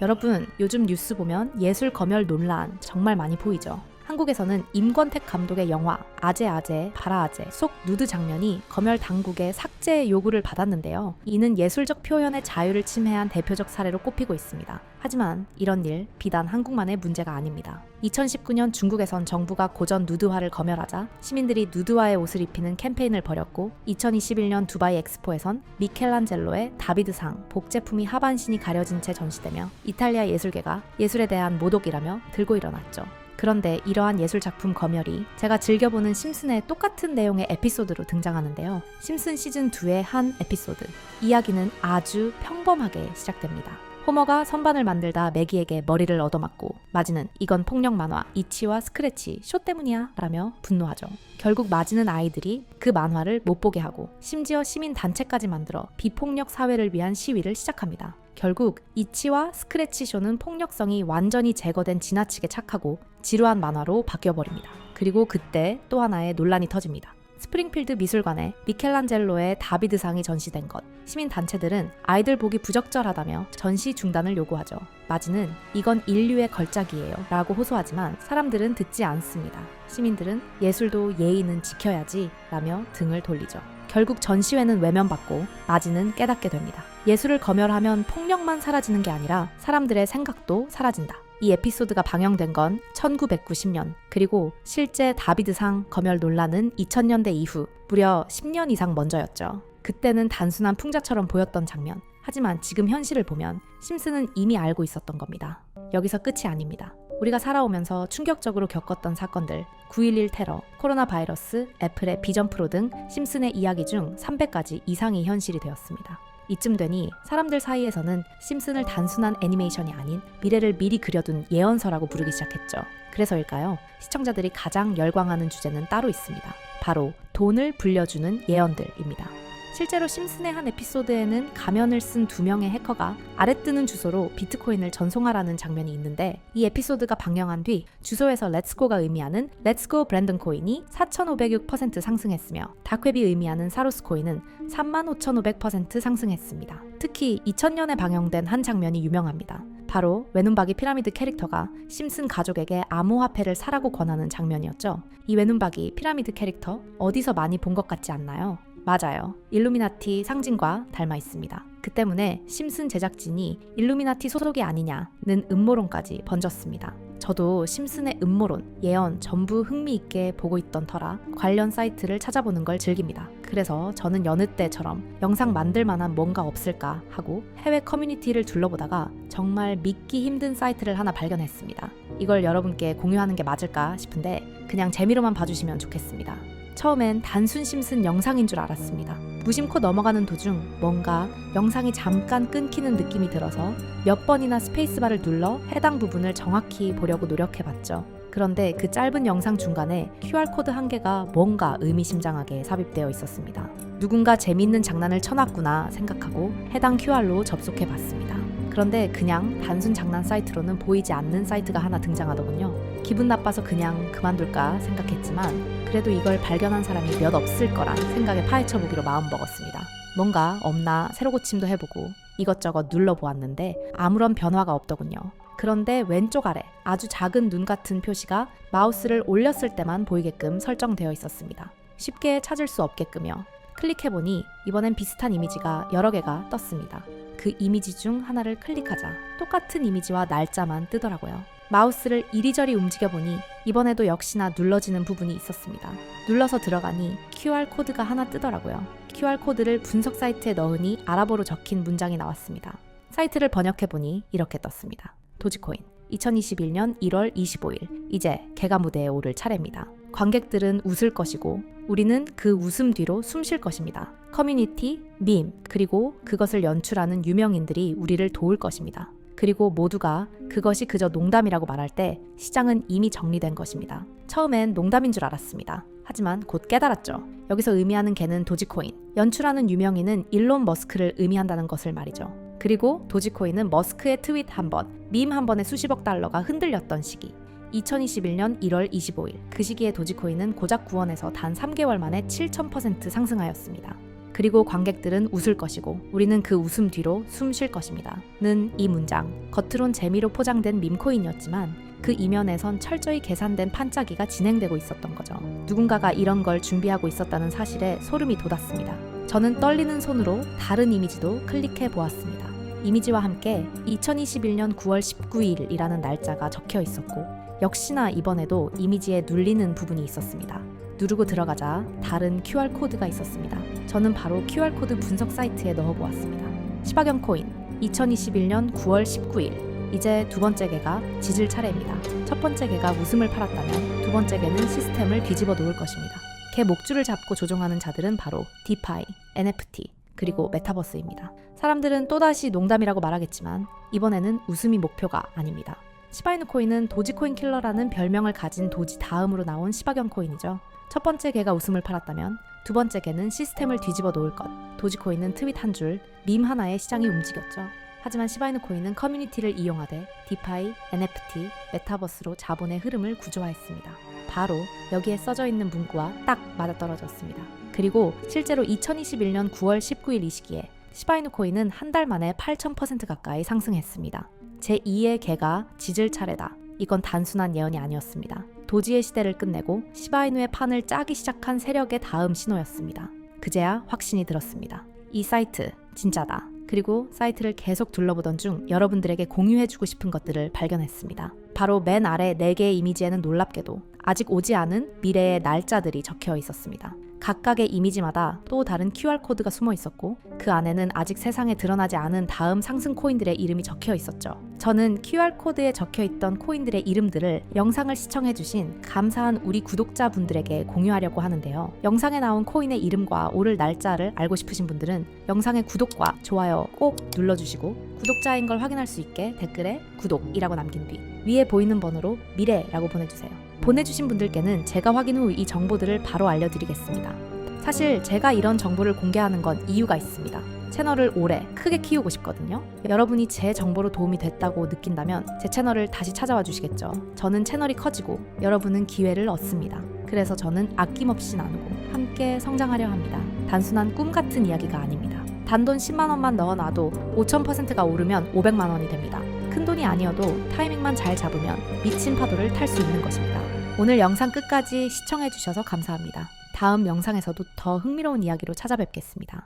여러분, 요즘 뉴스 보면 예술 검열 논란 정말 많이 보이죠? 한국에서는 임권택 감독의 영화 아재 아재 바라 아재 속 누드 장면이 검열 당국의 삭제 요구를 받았는데요. 이는 예술적 표현의 자유를 침해한 대표적 사례로 꼽히고 있습니다. 하지만 이런 일 비단 한국만의 문제가 아닙니다. 2019년 중국에선 정부가 고전 누드화를 검열하자 시민들이 누드화의 옷을 입히는 캠페인을 벌였고 2021년 두바이 엑스포에선 미켈란젤로의 다비드상 복제품이 하반신이 가려진 채 전시되며 이탈리아 예술계가 예술에 대한 모독이라며 들고 일어났죠. 그런데 이러한 예술작품 검열이 제가 즐겨보는 심슨의 똑같은 내용의 에피소드로 등장하는데요. 심슨 시즌2의 한 에피소드. 이야기는 아주 평범하게 시작됩니다. 호머가 선반을 만들다 매기에게 머리를 얻어맞고 마지는 이건 폭력 만화 이치와 스크래치 쇼 때문이야 라며 분노하죠. 결국 마지는 아이들이 그 만화를 못 보게 하고 심지어 시민 단체까지 만들어 비폭력 사회를 위한 시위를 시작합니다. 결국 이치와 스크래치 쇼는 폭력성이 완전히 제거된 지나치게 착하고 지루한 만화로 바뀌어버립니다. 그리고 그때 또 하나의 논란이 터집니다. 스프링필드 미술관에 미켈란젤로의 다비드상이 전시된 것. 시민단체들은 아이들 보기 부적절하다며 전시 중단을 요구하죠. 마지는 이건 인류의 걸작이에요 라고 호소하지만 사람들은 듣지 않습니다. 시민들은 예술도 예의는 지켜야지 라며 등을 돌리죠. 결국 전시회는 외면받고 마지는 깨닫게 됩니다. 예술을 검열하면 폭력만 사라지는 게 아니라 사람들의 생각도 사라진다. 이 에피소드가 방영된 건 1990년, 그리고 실제 다비드상 검열 논란은 2000년대 이후 무려 10년 이상 먼저였죠. 그때는 단순한 풍자처럼 보였던 장면. 하지만 지금 현실을 보면 심슨은 이미 알고 있었던 겁니다. 여기서 끝이 아닙니다. 우리가 살아오면서 충격적으로 겪었던 사건들, 9.11 테러, 코로나 바이러스, 애플의 비전 프로 등 심슨의 이야기 중 300가지 이상이 현실이 되었습니다. 이쯤 되니 사람들 사이에서는 심슨을 단순한 애니메이션이 아닌 미래를 미리 그려둔 예언서라고 부르기 시작했죠. 그래서일까요? 시청자들이 가장 열광하는 주제는 따로 있습니다. 바로 돈을 불려주는 예언들입니다. 실제로 심슨의 한 에피소드에는 가면을 쓴 2명의 해커가 아래 뜨는 주소로 비트코인을 전송하라는 장면이 있는데 이 에피소드가 방영한 뒤 주소에서 렛츠고가 의미하는 렛츠고 브랜든 코인이 4,506% 상승했으며 다크웹이 의미하는 사로스 코인은 35,500% 상승했습니다. 특히 2000년에 방영된 한 장면이 유명합니다. 바로 외눈박이 피라미드 캐릭터가 심슨 가족에게 암호화폐를 사라고 권하는 장면이었죠. 이 외눈박이 피라미드 캐릭터 어디서 많이 본 것 같지 않나요? 맞아요. 일루미나티 상징과 닮아 있습니다. 그 때문에 심슨 제작진이 일루미나티 소속이 아니냐는 음모론까지 번졌습니다. 저도 심슨의 음모론, 예언 전부 흥미있게 보고 있던 터라 관련 사이트를 찾아보는 걸 즐깁니다. 그래서 저는 여느 때처럼 영상 만들 만한 뭔가 없을까 하고 해외 커뮤니티를 둘러보다가 정말 믿기 힘든 사이트를 하나 발견했습니다. 이걸 여러분께 공유하는 게 맞을까 싶은데 그냥 재미로만 봐주시면 좋겠습니다. 처음엔 단순 심슨 영상인 줄 알았습니다. 무심코 넘어가는 도중 뭔가 영상이 잠깐 끊기는 느낌이 들어서 몇 번이나 스페이스바를 눌러 해당 부분을 정확히 보려고 노력해봤죠. 그런데 그 짧은 영상 중간에 QR코드 한 개가 뭔가 의미심장하게 삽입되어 있었습니다. 누군가 재밌는 장난을 쳐놨구나 생각하고 해당 QR로 접속해봤습니다. 그런데 그냥 단순 장난 사이트로는 보이지 않는 사이트가 하나 등장하더군요. 기분 나빠서 그냥 그만둘까 생각했지만 그래도 이걸 발견한 사람이 몇 없을 거란 생각에 파헤쳐보기로 마음먹었습니다. 뭔가 없나 새로 고침도 해보고 이것저것 눌러보았는데 아무런 변화가 없더군요. 그런데 왼쪽 아래 아주 작은 눈 같은 표시가 마우스를 올렸을 때만 보이게끔 설정되어 있었습니다. 쉽게 찾을 수 없게끔요. 클릭해보니 이번엔 비슷한 이미지가 여러 개가 떴습니다. 그 이미지 중 하나를 클릭하자 똑같은 이미지와 날짜만 뜨더라고요. 마우스를 이리저리 움직여보니 이번에도 역시나 눌러지는 부분이 있었습니다. 눌러서 들어가니 QR코드가 하나 뜨더라고요. QR코드를 분석 사이트에 넣으니 아랍어로 적힌 문장이 나왔습니다. 사이트를 번역해보니 이렇게 떴습니다. 도지코인 2021년 1월 25일 이제 개가 무대에 오를 차례입니다. 관객들은 웃을 것이고 우리는 그 웃음 뒤로 숨 쉴 것입니다. 커뮤니티, 밈, 그리고 그것을 연출하는 유명인들이 우리를 도울 것입니다. 그리고 모두가 그것이 그저 농담이라고 말할 때 시장은 이미 정리된 것입니다. 처음엔 농담인 줄 알았습니다. 하지만 곧 깨달았죠. 여기서 의미하는 개는 도지코인, 연출하는 유명인은 일론 머스크를 의미한다는 것을 말이죠. 그리고 도지코인은 머스크의 트윗 한 번, 밈 한 번에 수십억 달러가 흔들렸던 시기. 2021년 1월 25일 그 시기에 도지코인은 고작 구원에서 단 3개월 만에 7000% 상승하였습니다. 그리고 관객들은 웃을 것이고 우리는 그 웃음 뒤로 숨 쉴 것입니다. 는 이 문장, 겉으론 재미로 포장된 밈코인이었지만 그 이면에선 철저히 계산된 판짜기가 진행되고 있었던 거죠. 누군가가 이런 걸 준비하고 있었다는 사실에 소름이 돋았습니다. 저는 떨리는 손으로 다른 이미지도 클릭해 보았습니다. 이미지와 함께 2021년 9월 19일이라는 날짜가 적혀 있었고 역시나 이번에도 이미지에 눌리는 부분이 있었습니다. 누르고 들어가자 다른 QR코드가 있었습니다. 저는 바로 QR코드 분석 사이트에 넣어보았습니다. 시바견 코인 2021년 9월 19일 이제 두 번째 개가 짖을 차례입니다. 첫 번째 개가 웃음을 팔았다면 두 번째 개는 시스템을 뒤집어 놓을 것입니다. 개 목줄을 잡고 조종하는 자들은 바로 디파이, NFT, 그리고 메타버스입니다. 사람들은 또다시 농담이라고 말하겠지만 이번에는 웃음이 목표가 아닙니다. 시바이누 코인은 도지코인 킬러라는 별명을 가진 도지 다음으로 나온 시바견 코인이죠. 첫 번째 개가 웃음을 팔았다면 두 번째 개는 시스템을 뒤집어 놓을 것. 도지코인은 트윗 한 줄, 밈 하나에 시장이 움직였죠. 하지만 시바이누 코인은 커뮤니티를 이용하되 디파이, NFT, 메타버스로 자본의 흐름을 구조화했습니다. 바로 여기에 써져 있는 문구와 딱 맞아떨어졌습니다. 그리고 실제로 2021년 9월 19일 이 시기에 시바이누 코인은 한 달 만에 8,000% 가까이 상승했습니다. 제2의 개가 짖을 차례다. 이건 단순한 예언이 아니었습니다. 도지의 시대를 끝내고 시바이누의 판을 짜기 시작한 세력의 다음 신호였습니다. 그제야 확신이 들었습니다. 이 사이트 진짜다. 그리고 사이트를 계속 둘러보던 중 여러분들에게 공유해주고 싶은 것들을 발견했습니다. 바로 맨 아래 4개의 이미지에는 놀랍게도 아직 오지 않은 미래의 날짜들이 적혀 있었습니다. 각각의 이미지마다 또 다른 QR코드가 숨어 있었고 그 안에는 아직 세상에 드러나지 않은 다음 상승 코인들의 이름이 적혀 있었죠. 저는 QR코드에 적혀 있던 코인들의 이름들을 영상을 시청해주신 감사한 우리 구독자분들에게 공유하려고 하는데요. 영상에 나온 코인의 이름과 오를 날짜를 알고 싶으신 분들은 영상의 구독과 좋아요 꼭 눌러주시고 구독자인 걸 확인할 수 있게 댓글에 구독이라고 남긴 뒤 위에 보이는 번호로 미래라고 보내주세요. 보내주신 분들께는 제가 확인 후 이 정보들을 바로 알려드리겠습니다. 사실 제가 이런 정보를 공개하는 건 이유가 있습니다. 채널을 오래 크게 키우고 싶거든요. 여러분이 제 정보로 도움이 됐다고 느낀다면 제 채널을 다시 찾아와 주시겠죠. 저는 채널이 커지고 여러분은 기회를 얻습니다. 그래서 저는 아낌없이 나누고 함께 성장하려 합니다. 단순한 꿈 같은 이야기가 아닙니다. 단돈 10만 원만 넣어놔도 5,000%가 오르면 500만 원이 됩니다. 큰 돈이 아니어도 타이밍만 잘 잡으면 미친 파도를 탈 수 있는 것입니다. 오늘 영상 끝까지 시청해주셔서 감사합니다. 다음 영상에서도 더 흥미로운 이야기로 찾아뵙겠습니다.